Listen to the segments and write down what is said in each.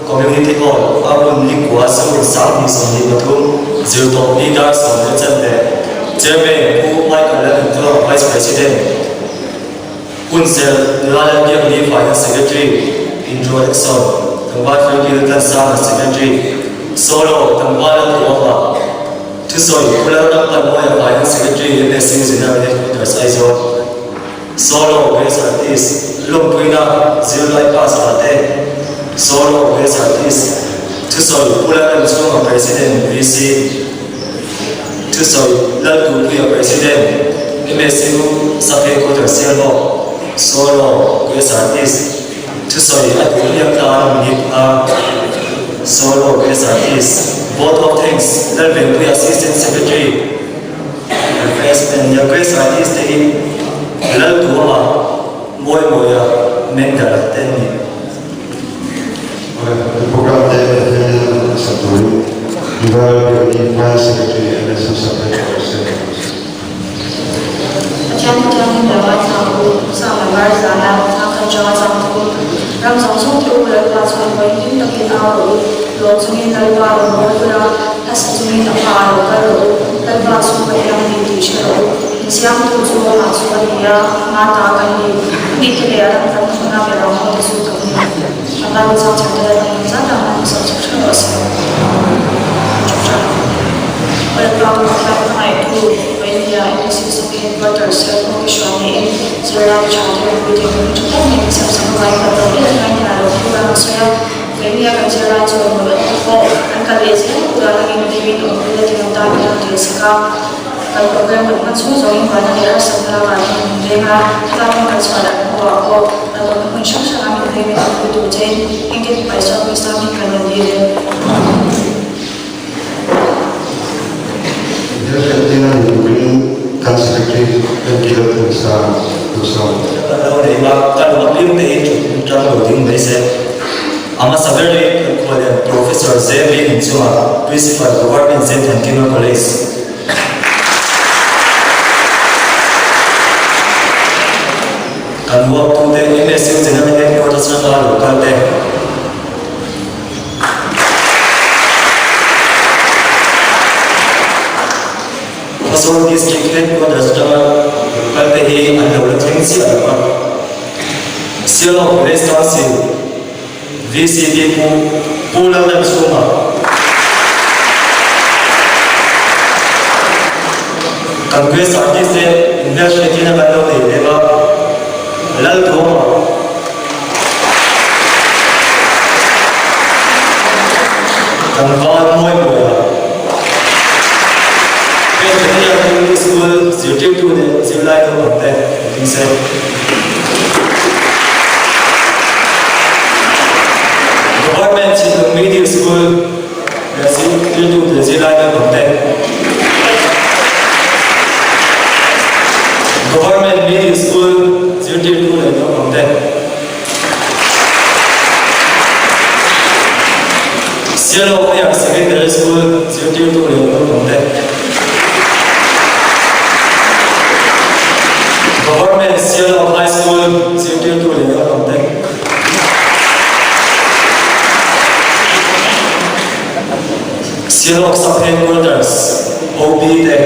Community Hall, Abun Likwa Sumur South East Batum, Zero Leaders of the Chande, Chairman who Michael Leventhal, Vice President, Unsel Lala Lee Finance Secretary, Introduction, Tangwat Gilkan Sama Secretary, Solo, Tangwala Kuapa, Tusoy, Pula Pamoya Finance Secretary, MSC General Headquarters, ISO, Solo, Base Artist, Lumpuina, Zero Light Pass Ate. Solo Base Artist, Tusoy, Pula Chunga President, VC, Tusoy, Lalku Pia President, MSU Subheadquarters Selvo, Solo Base Artist, Tusoy, Atulia Khan, Nipa, Solo Base Artist, Vote of Thanks, Lalku Pia Assistant Secretary, President, your Base Artist, Lalku Moya, Menga, Tenni. The program that Satori, the Finance Secretary, and the Secretary. Attending the White House, some of our Zana, Taka Johnson, Ramson to the class of waiting to get out of Losing in the Bar, Moya, as to meet a fire, the class of a young teacher, Siam to Zua, Soria, Mata, and Nicola, and Funabera, the Suka. I was out there and I was out of us. But about I do when the indices of headquarters are occasionally zero charter everything to make some like a when we are zero to and Kalesi, who are in the of relative of Jessica. Cái program mình bắt số rồi và nó đã sẵn ra và mình ra ta không cần sợ đặt của là tôi mình sống sang mình thấy mình không đủ trên những cái bài sau khi sao mình cần làm gì được. Dia ketika diberi kan secretary dan kita bisa bersama. Kalau dari kalau waktu itu trong đầu tiên đấy sẽ ama severely qualified Professor Zevin Chua, Principal Government St. Anthony College. And work to the MSU General Headquarters of our local day. So district headquarters of our local day and the things here are still of West Council, VCD, Pula and Suma. Congress artists invest in a battle Lalgoma Tangwan Moya Community School, Zirtip to the Zilai of that, he said. Government Media School, Zirtip to the Zilai of that. Government Media School, Zirtip to the of that. Cielo Air Secondary School, Zirtip to the of that. Government Cielo High School, Zirtip to the of that. Cielo Sub-Headquarters, OB Tech.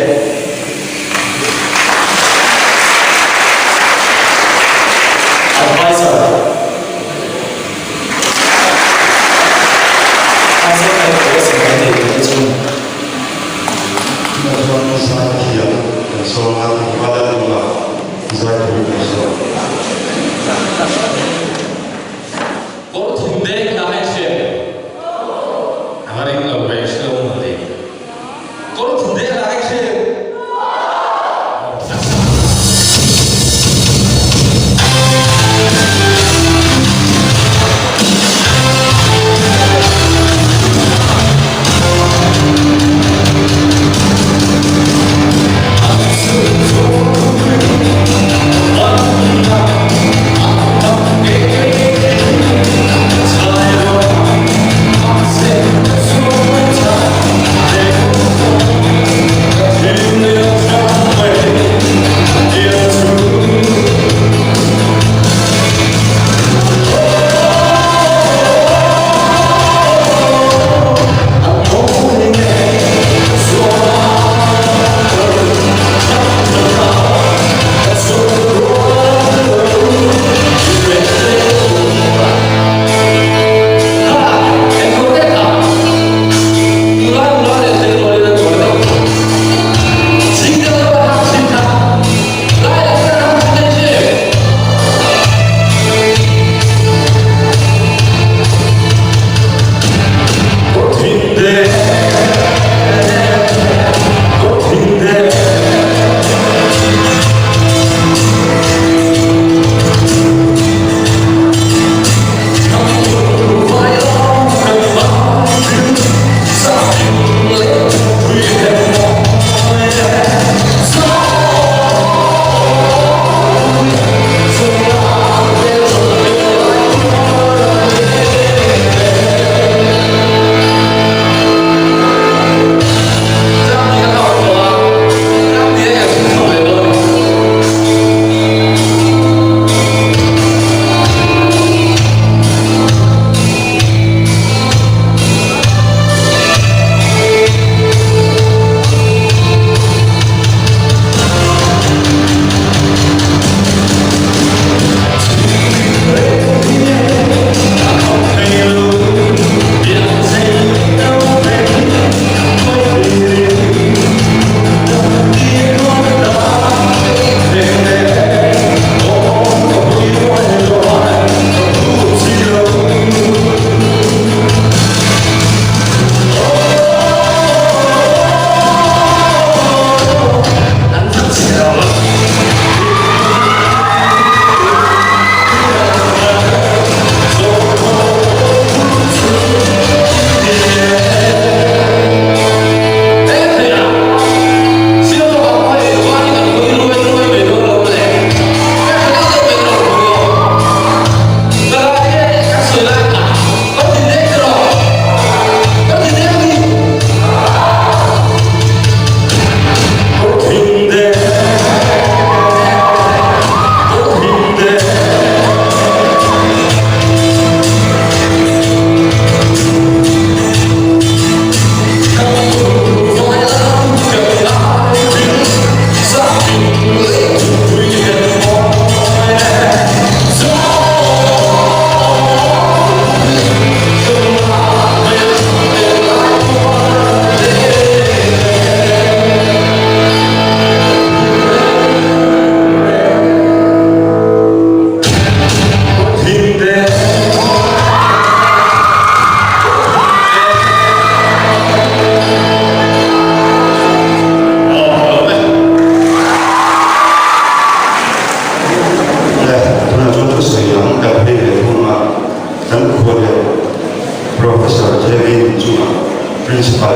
Principal,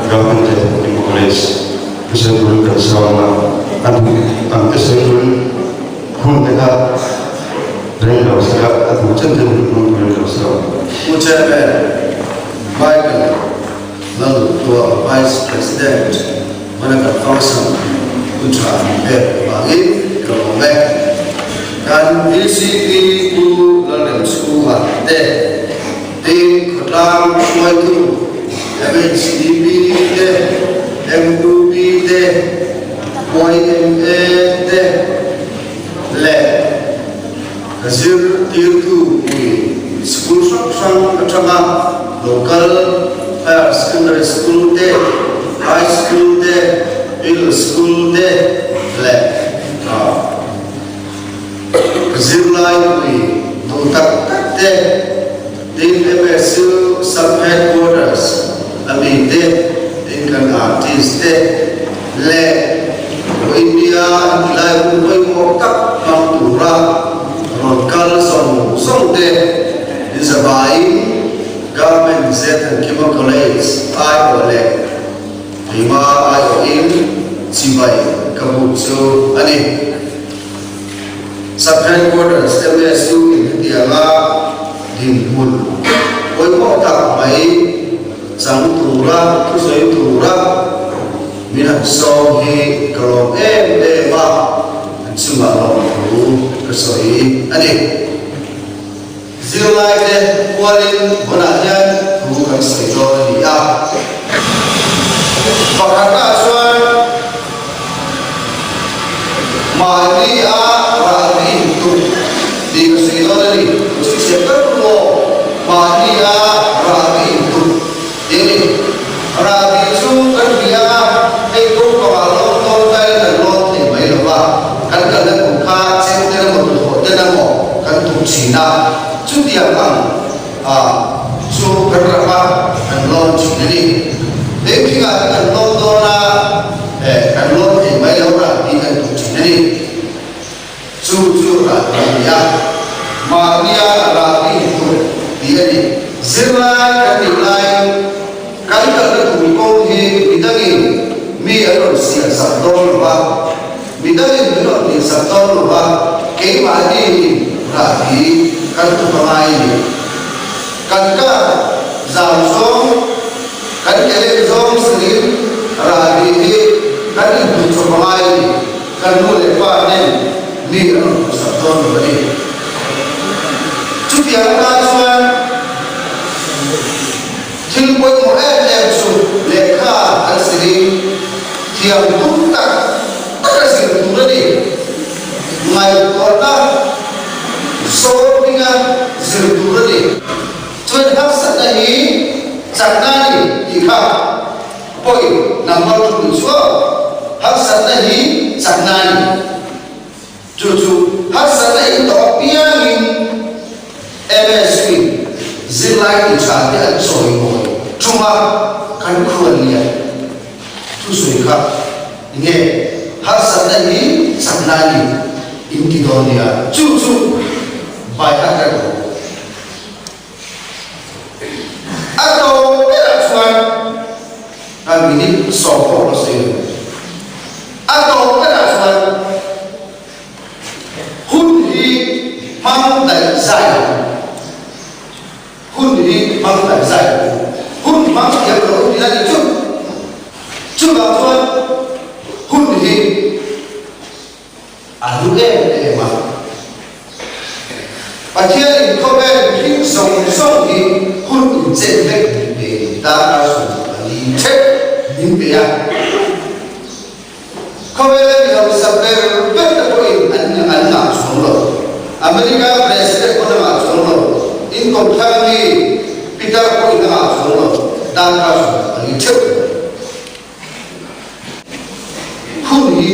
Government Technical College, Kesentul Kersama, ang Kesentul Kuneka, Brenda Osaka, at Muchantin Brenda Osaka. Chairman Michael Tua Vice President Manaka Function Utra Bagi Kerombe kan VCP Guru Learning School Ate Tim Kotang Suaitu MHDB De MUB De YMA De Le Kazir Tirtu School Structure Atama Local Higher Secondary School Day High School Day Middle School Day Le Zirlai we do tak Day Din MSU Sub Headquarters Abi Day Dinkan Artist Day Le India Lai Ubai Mokak Mantura Local Song Day is a buying government set and chemical college I Lima in Sibai Kabucho Ani Sub Headquarters MSU in Tiala Dimpul Oiko Tak Mai Sang Tura Kusoi Tura Minat Sohi Kalau Eba Sumalo Kusoi Ani Zilai de Kualin Bonanya Bukan Sejo Dia Pakata Suan Maria Rani Itu Di Sejo Dari Siapa Pulo Maria Rani Itu Ini Rani Itu Kerja Itu Kalau Tolkai dan Lotte Mailawa Kan kalian buka Saya mau Tidak mau Kan tu Cina Dia kan, so berapa kan launch ini, tapi kan launch dona, kan launch ini orang di kan tu ini, so ya, Maria lagi itu dia ni, zilai kan nilai, kali kalau tu kau he bidangin, mi ada siapa sabdol bah, bidangin ada sabdol bah, kemana ini lagi. Kan tu pemain, kan zam zong, kan kelek zong sendiri, rabi kan itu pemain, kan mulai panen, ni orang sabton beri. Cuti apa tuan? Tilpoi mulai lesu lekha kan sendiri, tiap bulan tak sih tu ni, mai kota. So dengan zirdur ni, tuan hafsat ni, cakna ni, ika, poi nombor tu semua, hafsat ni, cakna ni, cucu hafsat ni topia ni, MSP, zilai ucap dia soal boy, cuma kan kuat ni, tu suika, ini hafsat ni, cakna ni, inti dunia, cucu. Baiklah itu. Atau tidak cuman kami ini sokong sih. Atau tidak cuman hundi mang đại giải, hundi mang đại giải, hundi mang yang kalau tidak itu, cuma cuman hundi aduh mah. Akhirnya kau berfikir song ni hun jenglek ni dah asal ni cek ni ya. Kau berfikir sampai berapa anak solo. Amerika presiden pun anak solo. Income kami Peter pun anak solo. Dah asal ni cek. Hun ni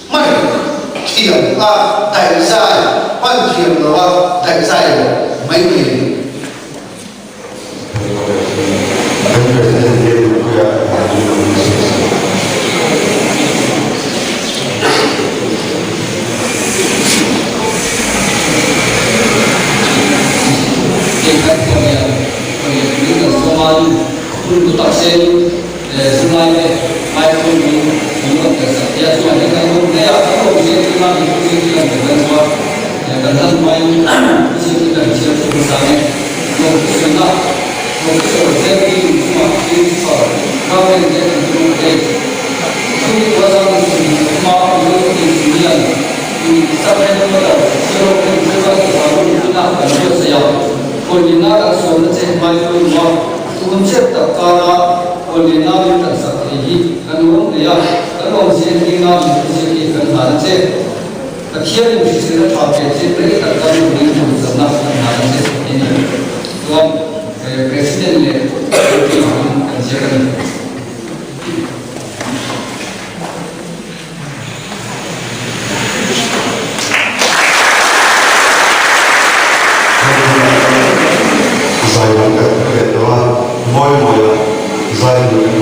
mana? Tiang đại giải, quan thiềm là đại giải mấy nghìn. Kita punya, punya kita semua pun tak sel sungai mai pun ini ya cuma dengan budaya kalau bisa kita mengikuti dengan semua dan mai bisa kita bisa bersama untuk untuk jadi semua ini soal kalau yang jadi itu kuasa semua untuk dijual ini sampai pada seluruh kehidupan kita dan saya Olina soalnya mai pun konsep takara olina kita sakti kanung dia kanung sehingga bisa kita nanti akhirnya bisa tercapai jadi takkan mungkin bersama nanti ini tuan presiden le kerjakan Saya berdoa, moy-moy, saya berdoa.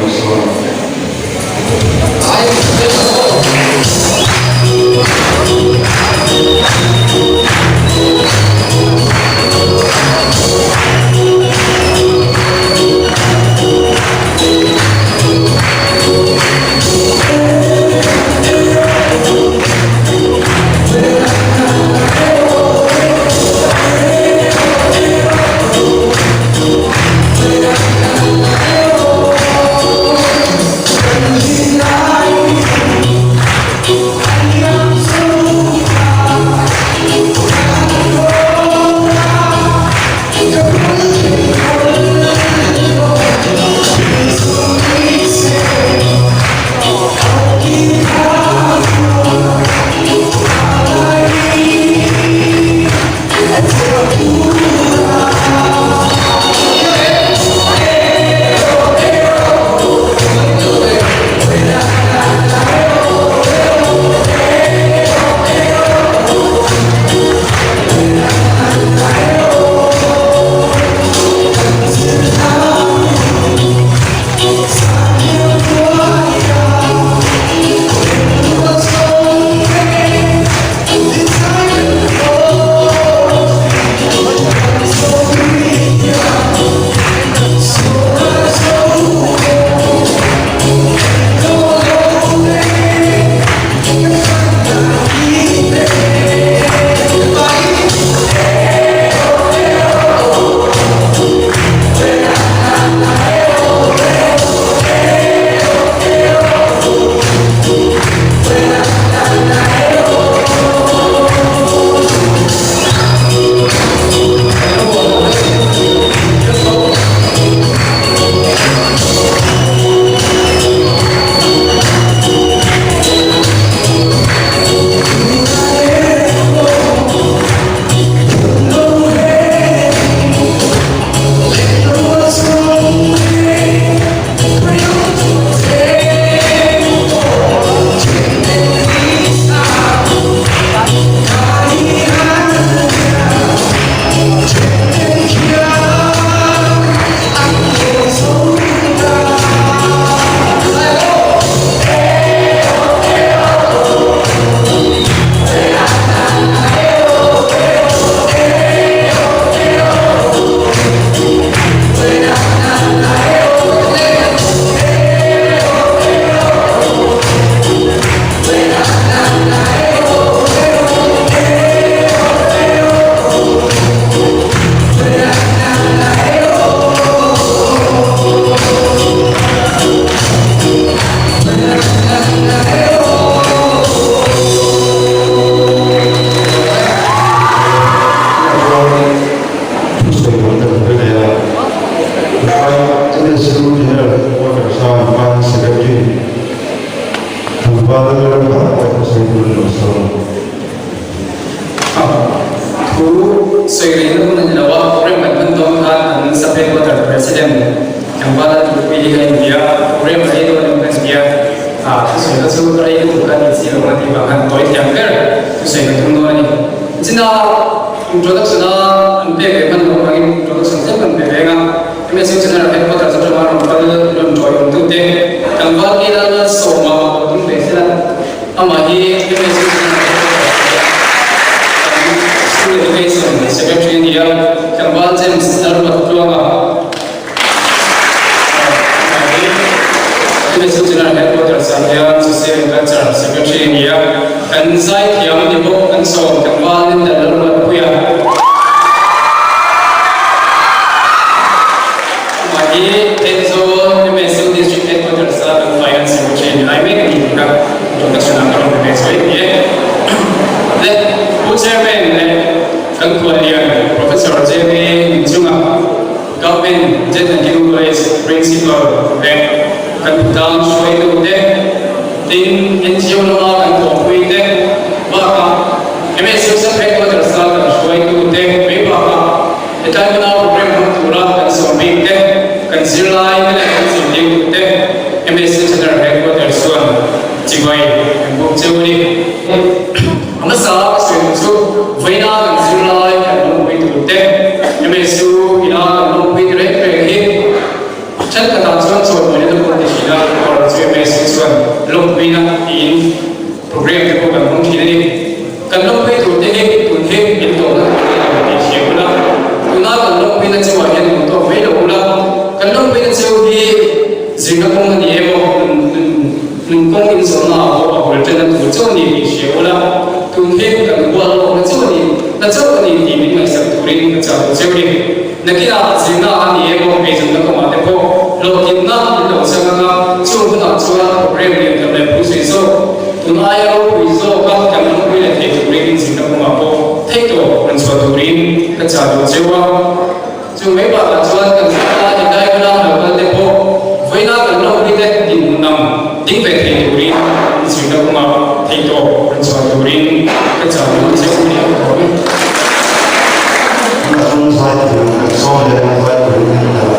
Yang MSU General Headquarters Sandia Social and Culture Secretary India and Zai Kiam Nibo and so Kangwal in the Lord Puya. Magi Enzo MSU District Headquarters and Finance Secretary. I make a introduction on the next week. The chairman Professor J.B. Junga, Government General College Principal, and Down Shui to the NGO and Topui, Baka, MSU Headquarters, Shui to the Baka, the time now program to run and so big deck, consider line and to the MSU General Headquarters, Chiwai, and Bukjuni. Amasa, so Vina and Zula and Long to deck, MSU, Ina, and Long with Red Check the transfer so when the politician or MSU, Long Vina in program the book and Monkey. Can Long way to take to him in the Shibula, do not Long Vina to a head of Vela, can Long Vina to be Zingapong and Yemo. Kung in Sona or Lieutenant Mutoni, Shiola, to him and well of Mutoni, that's all the evening myself to bring the child of Jerry. Nakina, Zina, and the Emo based on the Comatepo, looking not in the Sagana, so not so bravely the Lepusi. So, to Naya, we saw God can really take to bring in Singapore, take to and so to bring the child of Jewa. To make up as well as the diagram of the Lepo, Vina and nobody that did not. Tính về thầy thủ lý, sự đâu mà thầy tổ, rồi cho thủ lý, cái cháu nó sẽ không hiểu thôi. Không sai thì so với lại phải của mình là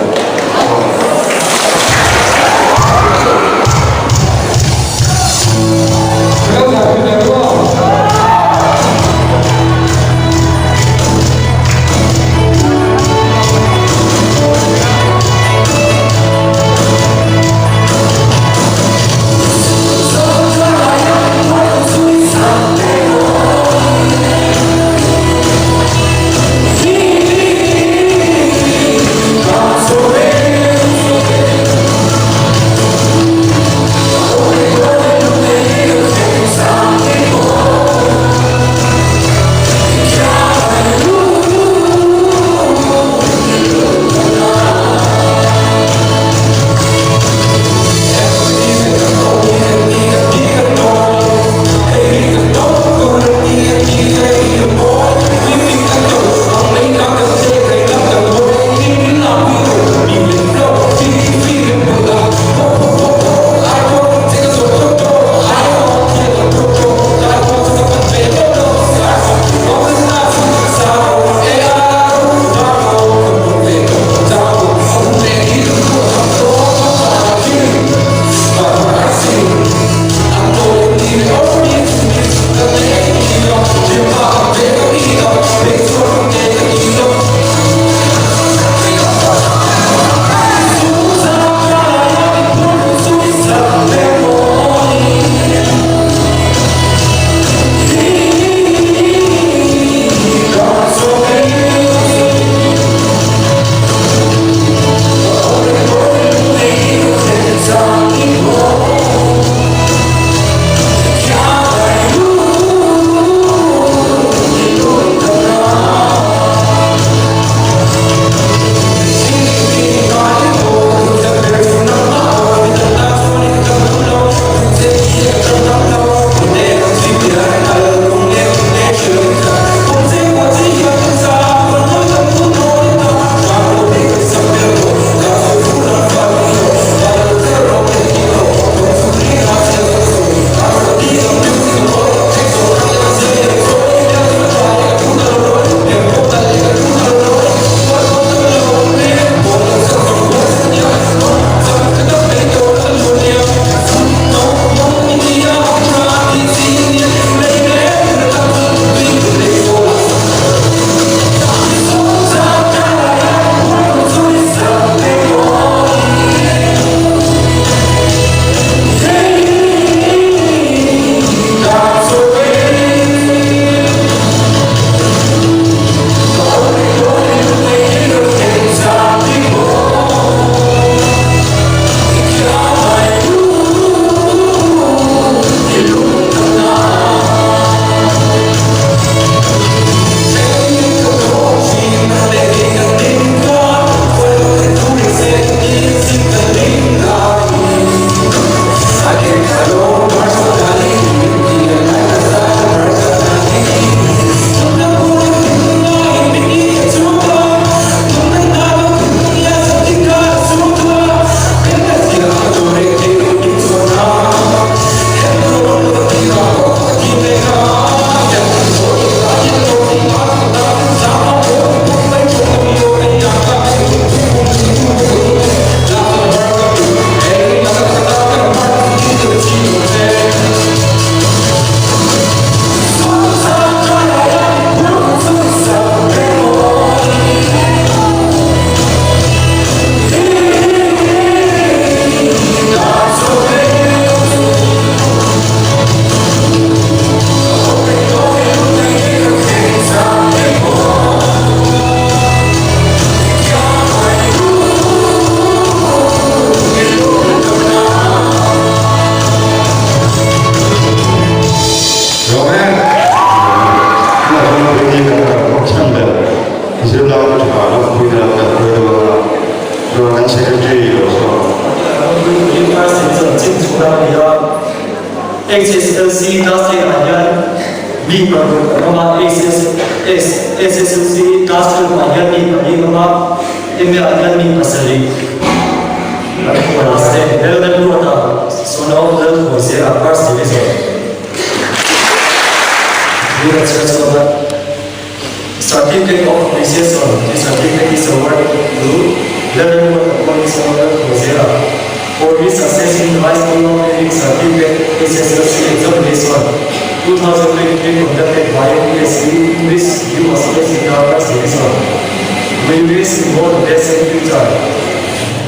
중앙이야. HSLC 가스팅 아니야. 미국 아마 SSLC 가스팅 아니야. 미국아 이미 아니야. 미 아살리. Namaste. Welcome to the Sono Jose First Division. We are just over. Certificate of appreciation. This certificate is awarded to level 1 of Sono Jose for his success in high school learning certificate SSLC examination 2023 conducted by USC English University in our First Division. We wish you all the best in future.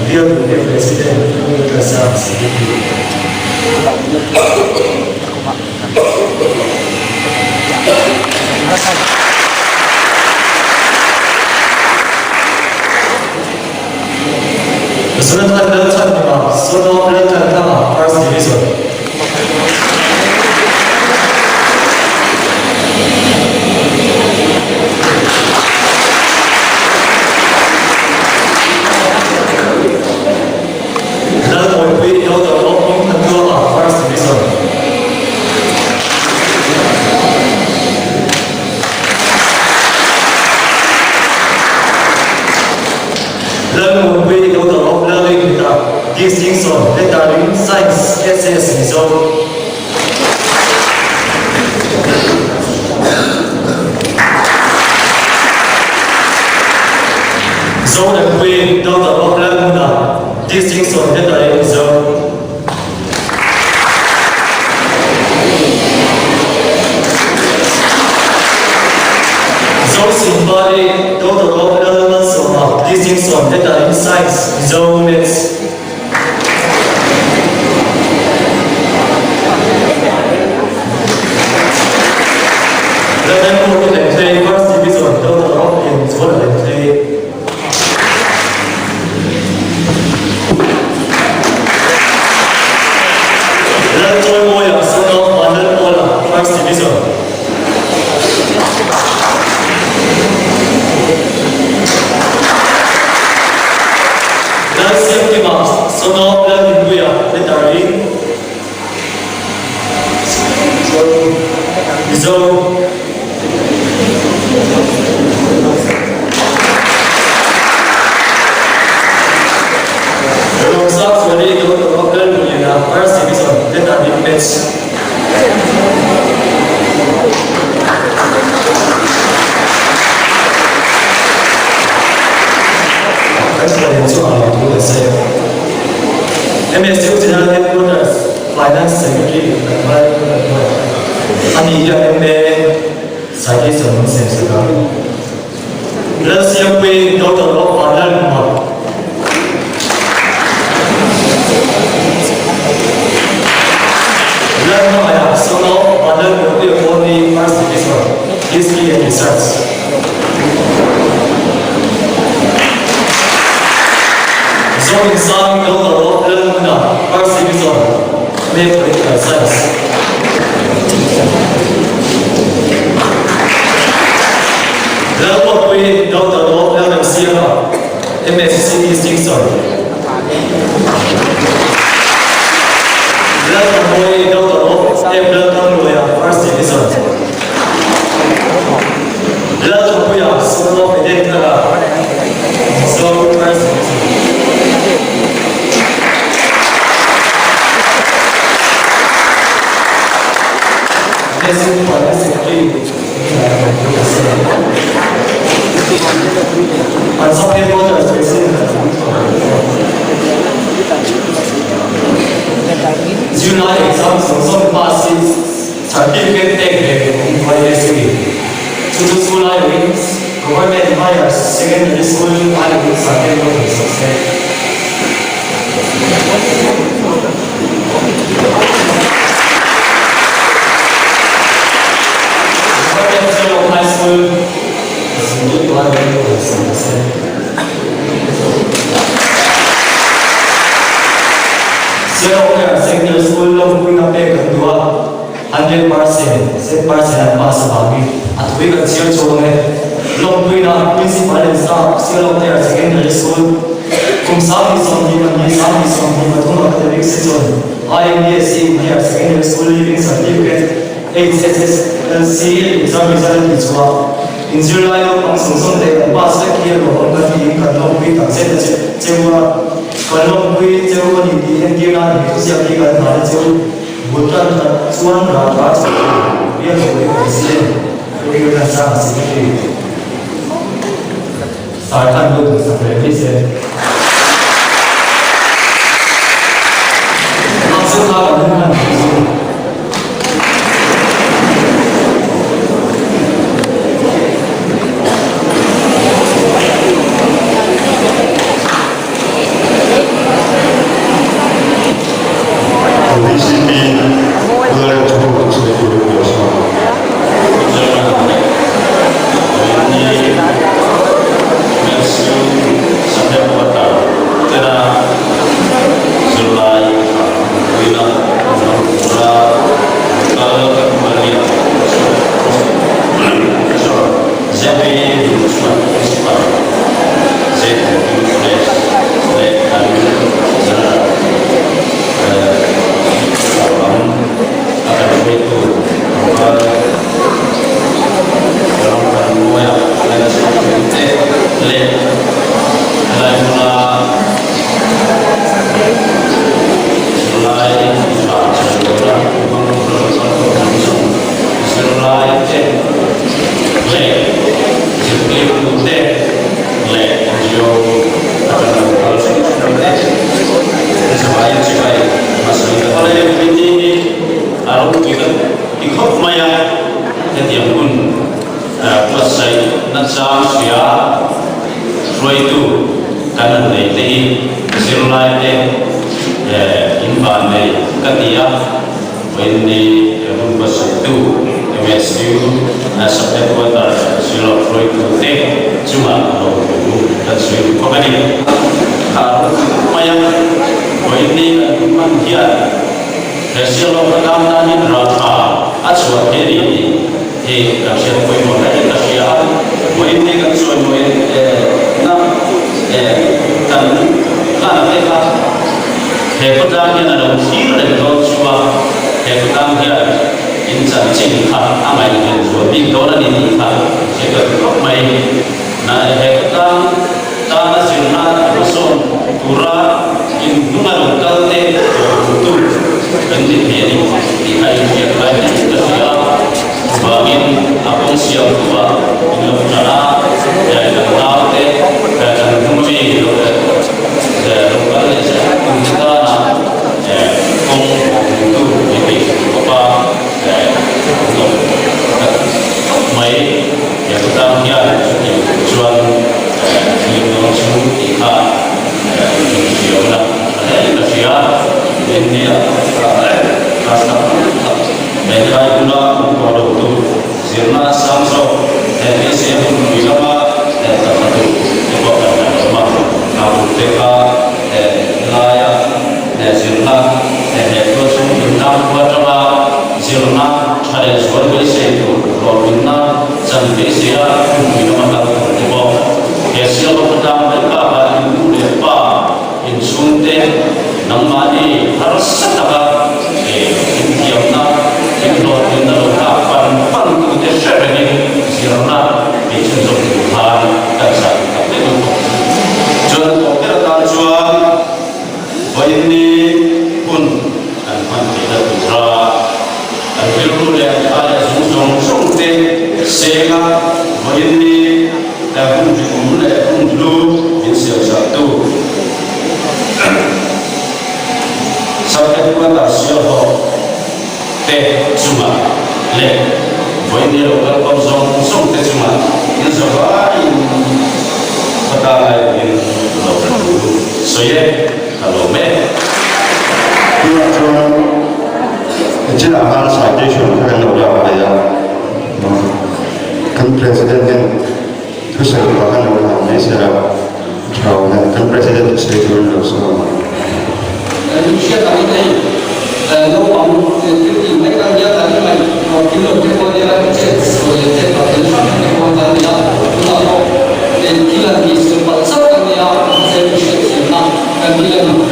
Dear President, Dr. Sam Siddiqui. Sultan Delta Tama, Sono Delta Tama, First Division. Distinction, lettering, science, SS result. Zone and Queen, Doctor of Laguna, distinction, lettering result. Zone Symbolic, Doctor of Laguna, distinction, lettering, science, result. First Division, Doctor of in Zone and Play. Electoral Moya, son of Manan Ola, First Division. Safety Max, son of Latinguya, lettering. Result. First Division, lettering match. MSU General Headquarters, Finance Secretary, citation sensitive. Russia Queen, Doctor of Adal. Sono Adal only First Division, History and Research. Zone exam, Doctor of Laguna, First Division, Medical Science. Level 3, Doctor of Level Sierra, MSc distinction. Level 4, Doctor of Ableton Lawyer, First Division. Level 4, Son of Edinburgh, so First Division. And some people are facing July exams, some passes certificate take by SB. To the school I wins, government hires secondary school I wins certificate of success. High school is good one secondary school long puna pe kedua 100% set pass bagi at we got zero chone long puna principal and staff still there secondary school kum sami som di man sami som di matung academic section IMDSC here secondary school living certificate HSSC exam result is in July ang sungsong de pass la kia lo ang kati kan lo pi ta se chewa kan lo pi chewa ni di en ki na ni sia ki kan na chewa butan ta chuan ra ra ya lo le se ri ga sa si ki sa kan lo sa re ni se ang sa ka ba na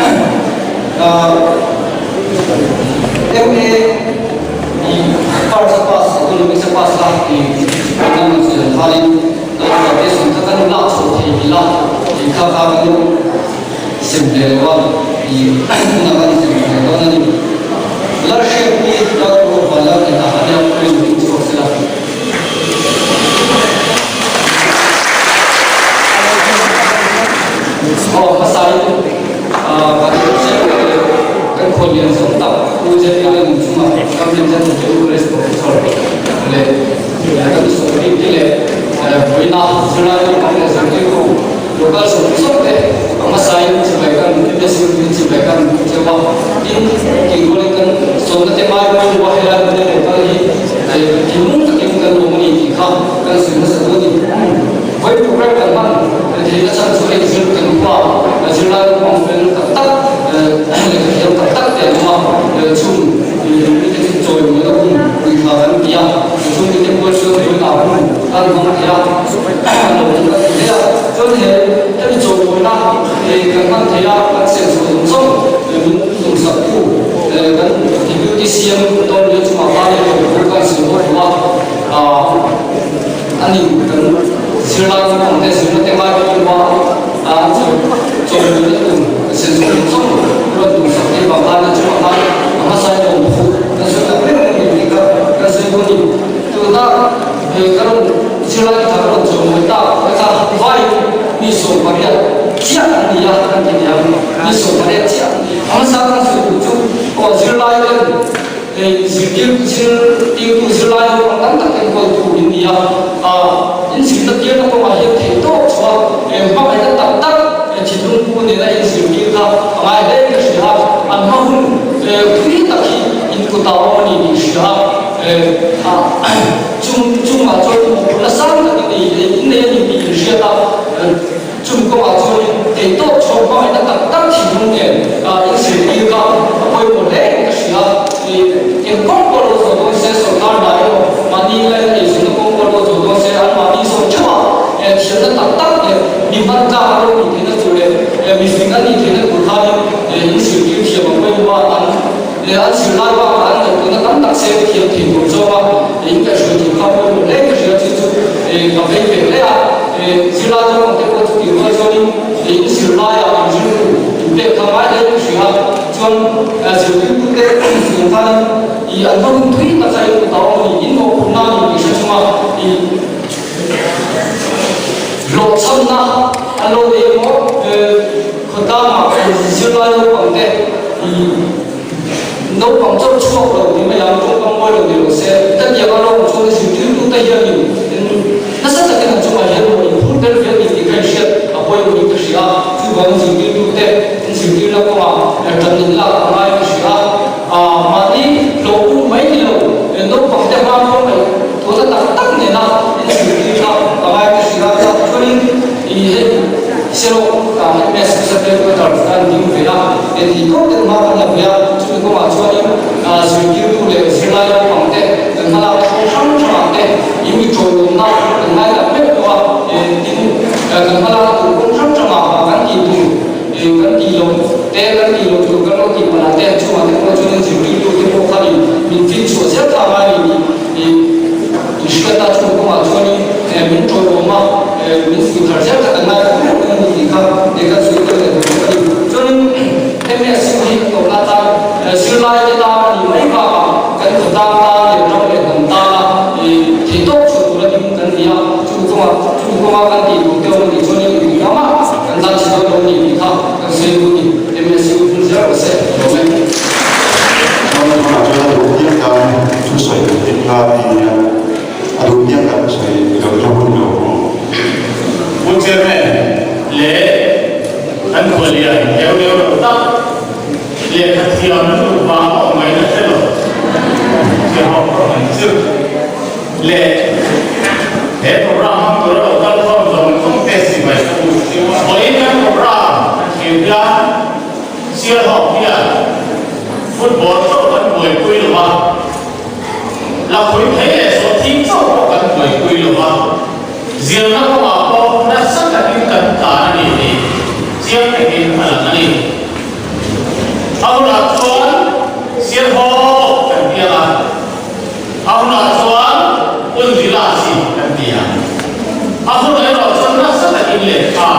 Kami la di kha kha kan simple wa di na kan simple wa na ni la shape ni ta ko wala ni ta hanya ko ni so sila masai ba se kan khol yan som ta ku je ya ni chuma kam len jan je ku responsible le ya kan so ni le boina jana ni kan le sa ko local so te masai se ba kan de se ni se ba kan je wa in ki ko le kan so na te mai ko wa hela ne le ka hi ki mun ka ki kan lo ni ki kha kan se na sa do ni với program kan man thì nó sang số exit kan qua jila ko fen tak tak để mà chung ni cái joy mà nó cũng bị phá hủy ya chung cái bộ số thì nó cũng ăn không ya nó cũng thế à cho nên cái joy của nó thì kan man thế à kan sẽ số sống đúng sắp cụ kan thì cái CM tôi nhớ chung mà phải là kan sử dụng qua anh em kan sila ko ang sila te mai ko wa so ni sen so so ro du sa te ba ba na chuma ba ma sa yo fu na so ta pre ni ka ka se ko ni to da ka ro sila ta ro so mo ta ka vai ni so ba ya chia ni ya kan ni ya ni so ba ya chia ma sa ka so chu ko sila ya zikir tiêu sila yo ang ta ka ko tu ni ya in sin ta kia ko ma ye the to chwa ba mai ta tak tak chi dung ku ne la in sin ki ka mai de ka shi ha an ma hun puri ta ki in ku ta wa ni ni shi ha chung ma cho la sang ta ni in ne ni ni shi ta chung ko ma cho ni the to chwa ba mai ta tak tak chi dung ne in sin ki ka ko mo de ka shi ha in ko ko lo so do se so ta da yo ma ni la ni sin ko ko lo so do se an ma ni so chwa thiam na tak tak ni man ka ro ni thena chu le mi sing ani thena ku tha ni in sil ki thiam ma ko wa an le an sil lai wa an ko na tam tak se thiam thim ko zo wa in ka shu ti kha ko le ka shi chu chu ka ve ve le a sil la jo te ko chu ki wa zo ni in sil la ya an ju te ka ma le shi ha chon sil ki ku te sing tha ni an ba kun thui ta sai ko ta ni in mo ku na ni shi chu ma i lột sâm na alo để có khởi ta mà siêu lai đâu bằng thế thì nấu bằng trong chua đầu thì bây giờ trong con môi đầu thì nó sẽ tất nhiên alo trong cái sự thiếu tây giờ mình nó rất là cái thằng trong mà hiện rồi phút đến phía mình thì khai shit ở quay của những cái gì á chứ vẫn sự thiếu tây sự thiếu nó có mà trần đình là mai cái gì á mà đi lột cũng mấy kilo nấu bằng thế mà không phải tôi đã tắc tắc này na sự thiếu nó mai cái gì á sero ka mes sa te ko tar kan dim vela e di ko te ma na bia chu ko ma chu ni su ki ru le sila yo pang te na la chang chang te imi cho na na la pe ko e din na la ko chang chang ma kan ki tu e kan ki lo te kan ki lo chu kan lo ki ma te chu ma te ko chu ni su ki tu te ko kha ni min fin chu se ta ma ni e shi ta chu ko ma chu ni e min cho ma min si thar se ta na thì không để các suy nghĩ về cho nên em là suy nghĩ của ta suy lai cho ta thì mấy bà cái của ta để trong để của ta thì tốt cho là những cái gì à chúng không cái gì cũng tiêu thì cho nên thì nó mà cái ta chỉ có đâu thì không cái suy nghĩ em là suy nghĩ rất là sẽ đúng không? Kalau kita berhubung kan sesuai dengan ini, ada hubungan kan sesuai dengan jauh le an kholia eu ta le khathia na ba ma mai na thelo ke ho an chu le he program ko ro kal ko zon kong te si mai ku oi na program ke ya sia ho ya football ko kan boi kui lo ba la kui phe so team so ko kan boi kui lo ba zia na ko ma ko na sa ka kin kan ta ni ni zia ka kin ala ni au na chuan sia ho kan dia la au na chuan un di la si kan dia au na ro chuan na sa ka kin le ka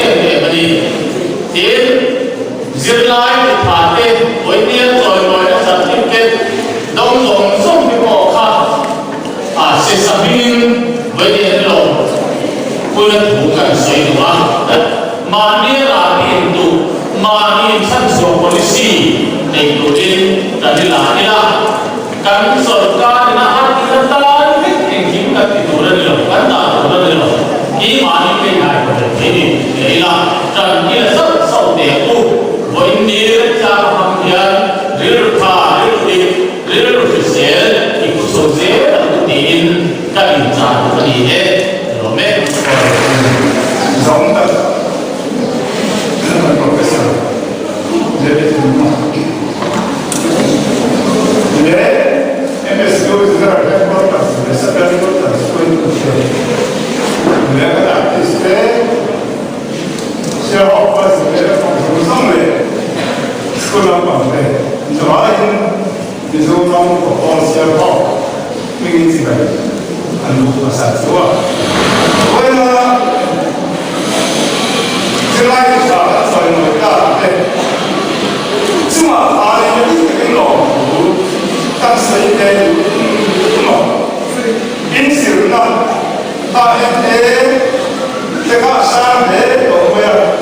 để mà đi đến diễn lại phá tên với tiền rồi nó thật những cái đông lòng sống cái bộ khác sẽ sắp in với tiền lòng quên thủ cảnh xoay đúng mà đi là tiền tụ mà đi thân số policy để tụ đến là đi là kan सरकार ना हर तलाश में इंजिन का तितुरन लो बंदा तितुरन लो ये मानी पे ना है ये ला तब ये सब दे को वो इंडिया का हम यार रिल था रिल से एक सोचे दिन का इंसान बनी है लो में giống tật professor MSU is very important. It's a very important point to share. We have an artist there. Share of us there from somewhere. School of Bombay. So I is all on for all share of. We need to be and move us as well. When July is out, so in the car, Suma, I am long. Ta xây lên một in sự năng ta em thế thế các sang thế tổ về